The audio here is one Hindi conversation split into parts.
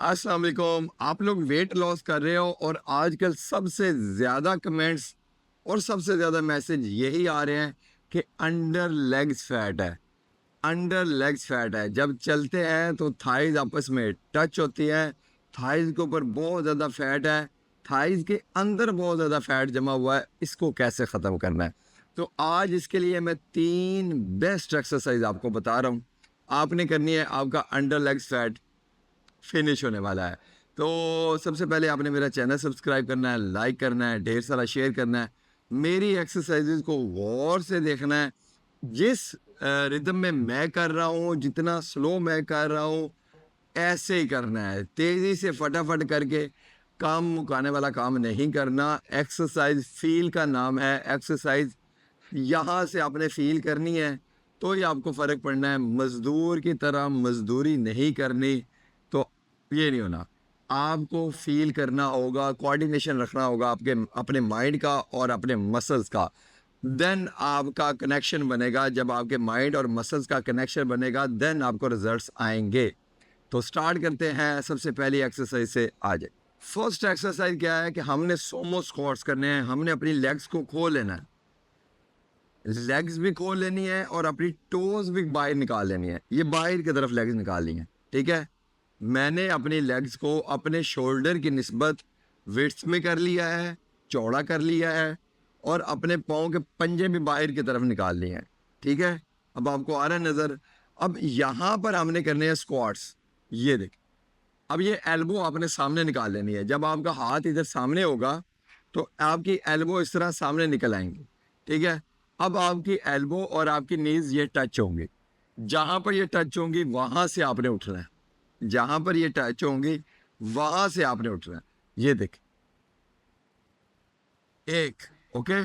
अस्सलाम वालेकुम। आप लोग वेट लॉस कर रहे हो और आजकल सबसे ज़्यादा कमेंट्स और सबसे ज़्यादा मैसेज यही आ रहे हैं कि अंडर लेग्स फैट है, अंडर लेग्स फैट है। जब चलते हैं तो थाइज आपस में टच होती हैं, थाइज के ऊपर बहुत ज़्यादा फैट है, थाइज के अंदर बहुत ज़्यादा फैट जमा हुआ है, इसको कैसे ख़त्म करना है। तो आज इसके लिए मैं 3 बेस्ट एक्सरसाइज आपको बता रहा हूँ। आपने करनी है, आपका अंडर लेग्स फैट फिनिश होने वाला है। तो सबसे पहले आपने मेरा चैनल सब्सक्राइब करना है, लाइक करना है, ढेर सारा शेयर करना है, मेरी एक्सरसाइजेज को गौर से देखना है। जिस रिदम में मैं कर रहा हूँ, जितना स्लो मैं कर रहा हूँ, ऐसे ही करना है। तेज़ी से फटाफट करके काम मुकाने वाला काम नहीं करना। एक्सरसाइज फील का नाम है। एक्सरसाइज यहाँ से आपने फील करनी है तो ही आपको फ़र्क पड़ना है। मज़दूर की तरह मज़दूरी नहीं करनी, तो ये नहीं होना। आपको फील करना होगा, कोऑर्डिनेशन रखना होगा आपके अपने माइंड का और अपने मसल्स का। देन आपका कनेक्शन बनेगा। जब आपके माइंड और मसल्स का कनेक्शन बनेगा देन आपको रिजल्ट्स आएंगे। तो स्टार्ट करते हैं सबसे पहली एक्सरसाइज से। आ जाए। फर्स्ट एक्सरसाइज क्या है कि हमने सोमो स्क्वाट्स करने हैं। हमने अपनी लेग्स को खोल लेना है, लेग्स भी खोल लेनी है और अपनी टोज भी बाहर निकाल लेनी है। ये बाहर की तरफ लेग्स निकालनी है, ठीक है। मैंने अपनी लेग्स को अपने शोल्डर की निस्बत विड्थ में कर लिया है, चौड़ा कर लिया है, और अपने पाँव के पंजे भी बाहर की तरफ निकाल लिए हैं, ठीक है। अब आपको आ रहा है नज़र। अब यहाँ पर हमने करने हैं स्क्वाट्स। ये देख, अब ये एल्बो आपने सामने निकाल लेनी है। जब आपका हाथ इधर सामने होगा तो आपकी एल्बो इस तरह सामने निकल आएंगी, ठीक है। अब आपकी एल्बो और आपकी नीज ये टच होंगी। जहाँ पर ये टच होंगी वहाँ से आपने उठना है। जहाँ पर ये टच होंगी वहाँ से आपने उठना है। ये देख, एक, ओके,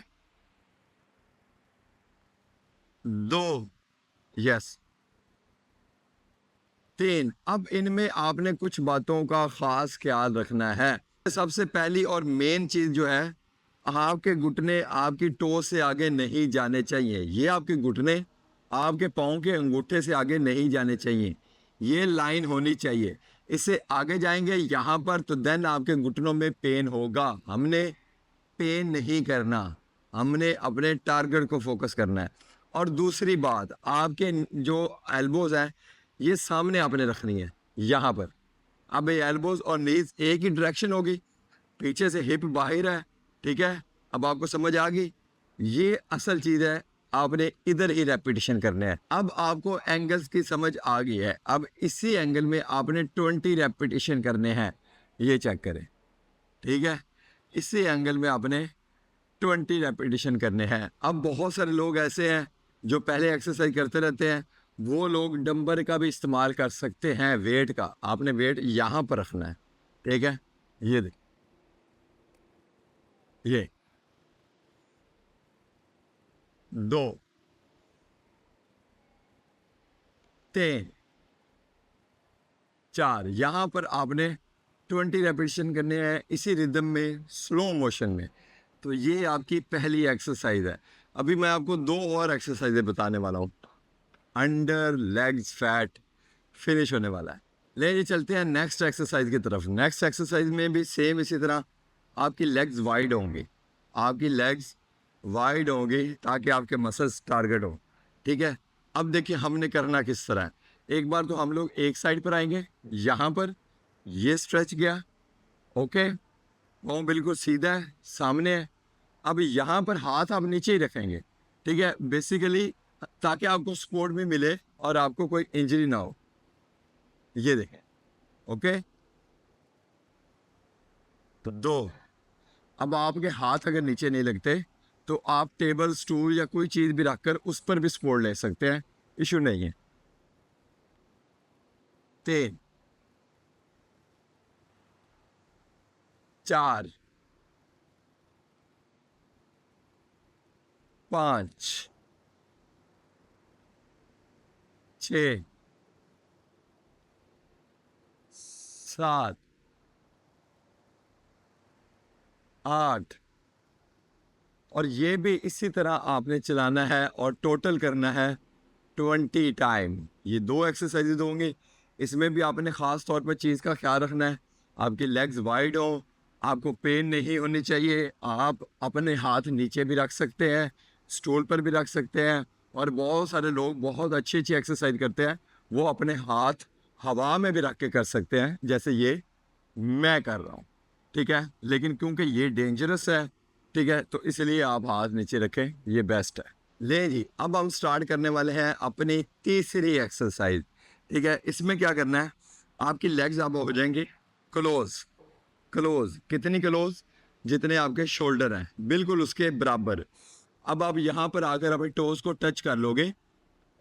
दो, यस, तीन। अब इनमें आपने कुछ बातों का खास ख्याल रखना है। सबसे पहली और मेन चीज़ जो है, आपके घुटने आपकी टो से आगे नहीं जाने चाहिए। ये आपके घुटने आपके पाँव के अंगूठे से आगे नहीं जाने चाहिए। ये लाइन होनी चाहिए। इससे आगे जाएंगे यहाँ पर तो देन आपके घुटनों में पेन होगा। हमने पेन नहीं करना, हमने अपने टारगेट को फोकस करना है। और दूसरी बात, आपके जो एल्बोज हैं ये सामने आपने रखनी है यहाँ पर। अब ये एल्बोज और नीज एक ही डायरेक्शन होगी, पीछे से हिप बाहर है, ठीक है। अब आपको समझ आ गई, ये असल चीज़ है। आपने इधर ही रेपिटेशन करने हैं। अब आपको एंगल्स की समझ आ गई है। अब इसी एंगल में आपने 20 रेपिटेशन करने हैं। ये चेक करें, ठीक है। इसी एंगल में आपने 20 रेपिटेशन करने हैं। अब बहुत सारे लोग ऐसे हैं जो पहले एक्सरसाइज करते रहते हैं, वो लोग डंबर का भी इस्तेमाल कर सकते हैं। वेट का आपने वेट यहाँ पर रखना है, ठीक है। ये देख, ये दो, तीन, चार। यहाँ पर आपने 20 रेपिटेशन करने हैं इसी रिदम में, स्लो मोशन में। तो ये आपकी पहली एक्सरसाइज है। अभी मैं आपको दो और एक्सरसाइजें बताने वाला हूँ। अंडर लेग्स फैट फिनिश होने वाला है। ले ये चलते हैं नेक्स्ट एक्सरसाइज की तरफ। नेक्स्ट एक्सरसाइज में भी सेम इसी तरह आपकी लेग्स वाइड होंगी। आपकी लेग्स वाइड होंगी ताकि आपके मसल्स टारगेट हो, ठीक है। अब देखिए हमने करना किस तरह है। एक बार तो हम लोग एक साइड पर आएंगे, यहाँ पर ये स्ट्रेच गया, ओके, वो बिल्कुल सीधा है, सामने है। अब यहाँ पर हाथ आप नीचे ही रखेंगे, ठीक है, बेसिकली ताकि आपको सपोर्ट भी मिले और आपको कोई इंजरी ना हो। ये देखें, ओके, तो दो। अब आपके हाथ अगर नीचे नहीं लगते तो आप टेबल स्टूल या कोई चीज़ भी रखकर उस पर भी सपोर्ट ले सकते हैं, इशू नहीं है। तीन, चार, पाँच, छ, सात, आठ। और ये भी इसी तरह आपने चलाना है और टोटल करना है 20 टाइम। ये दो एक्सरसाइजेज होंगी। इसमें भी आपने ख़ास तौर पर चीज़ का ख्याल रखना है, आपकी लेग्स वाइड हों, आपको पेन नहीं होनी चाहिए। आप अपने हाथ नीचे भी रख सकते हैं, स्टूल पर भी रख सकते हैं, और बहुत सारे लोग बहुत अच्छी अच्छी एक्सरसाइज करते हैं, वो अपने हाथ हवा में भी रख के कर सकते हैं, जैसे ये मैं कर रहा हूँ, ठीक है। लेकिन क्योंकि ये डेंजरस है, ठीक है, तो इसलिए आप हाथ नीचे रखें, ये बेस्ट है। ले जी, अब हम स्टार्ट करने वाले हैं अपनी तीसरी एक्सरसाइज, ठीक है। इसमें क्या करना है, आपकी लेग्स अब हो जाएंगी क्लोज। क्लोज कितनी क्लोज, जितने आपके शोल्डर हैं बिल्कुल उसके बराबर। अब आप यहाँ पर आकर अपने टोज को टच कर लोगे,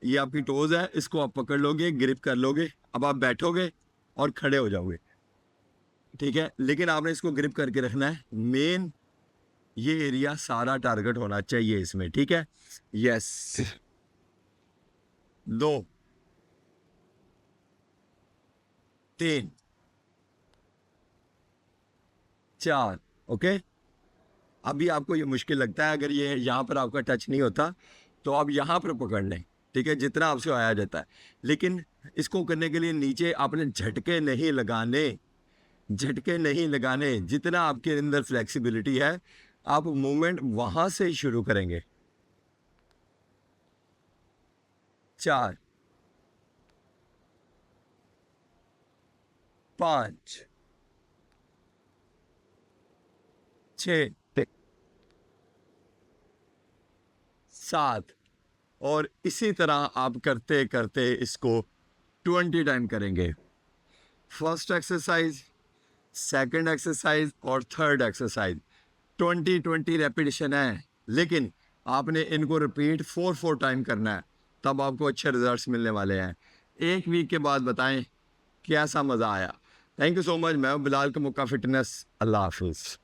ये आपकी टोज है, इसको आप पकड़ लोगे, ग्रिप कर लोगे। अब आप बैठोगे और खड़े हो जाओगे, ठीक है। लेकिन आपने इसको ग्रिप करके रखना है, मेन ये एरिया सारा टारगेट होना चाहिए इसमें, ठीक है। Yes, 2 3 4, okay. अभी आपको ये मुश्किल लगता है, अगर ये यहाँ पर आपका टच नहीं होता तो आप यहाँ पर पकड़ लें, ठीक है, जितना आपसे आया जाता है। लेकिन इसको करने के लिए नीचे आपने झटके नहीं लगाने, झटके नहीं लगाने। जितना आपके अंदर फ्लेक्सिबिलिटी है, आप मूवमेंट वहाँ से ही शुरू करेंगे। 4 5 6 7, और इसी तरह आप करते करते इसको 20 टाइम करेंगे। फर्स्ट एक्सरसाइज, सेकंड एक्सरसाइज और थर्ड एक्सरसाइज 20 रेपिटेशन है, लेकिन आपने इनको रिपीट 4 टाइम करना है, तब आपको अच्छे रिजल्ट्स मिलने वाले हैं। 1 वीक के बाद बताएं कैसा मज़ा आया। Thank you so much. मैं हूं बिलाल का मुक्का फिटनेस। अल्लाह हाफिज़।